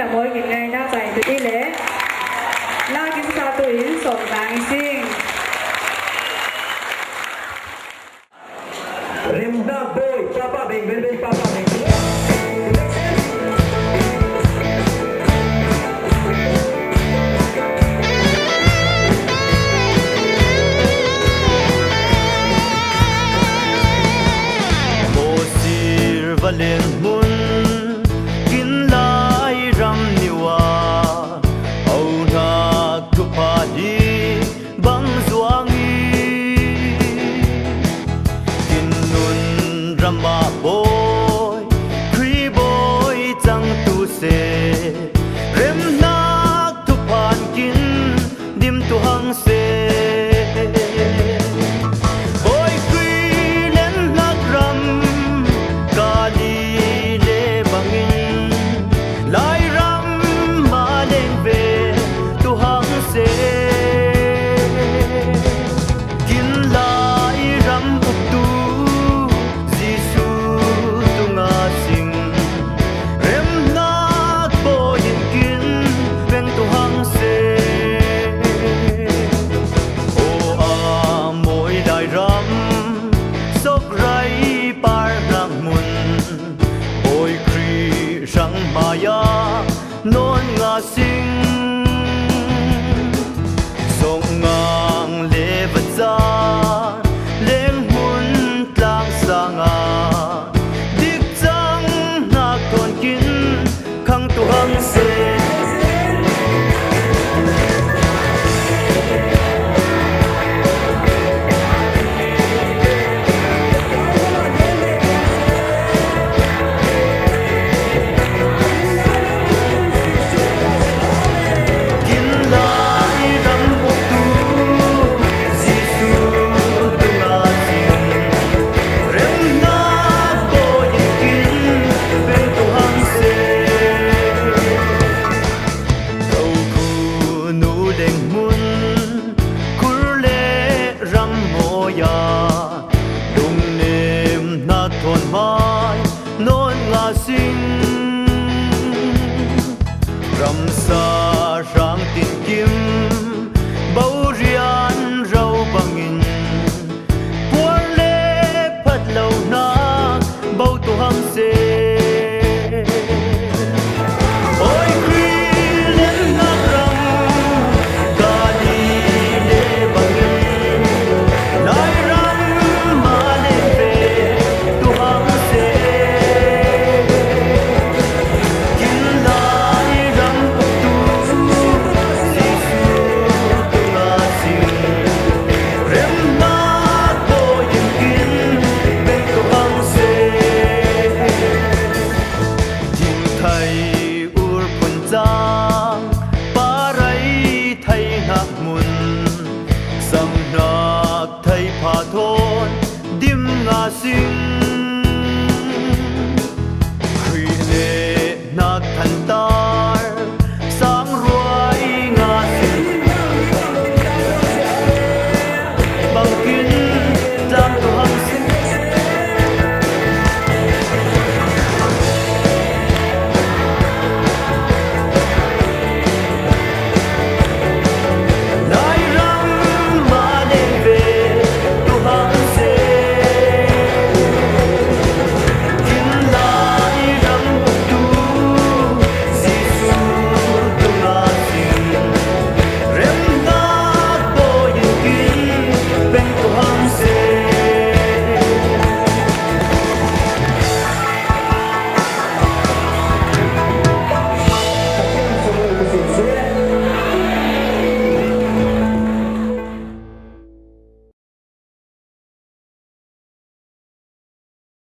là mỗi những ngày đã bày từ đi lễ la kính sa tu yến sổ vàng xin Rem da boy papa beng ben papa beng Valen mun kin lai ram niwa au na tu pa di bang zuangi kin nun rama boy kri boy chang tu se rem nak tu pan kin dim tu hang se Maya non nga sing song ngang le vatsa leng mun tlang sanga dik chang na kon kin khang tu hang se ram sa rang tin kim bao rian rau bangin por le phat lâu na bao tu hang se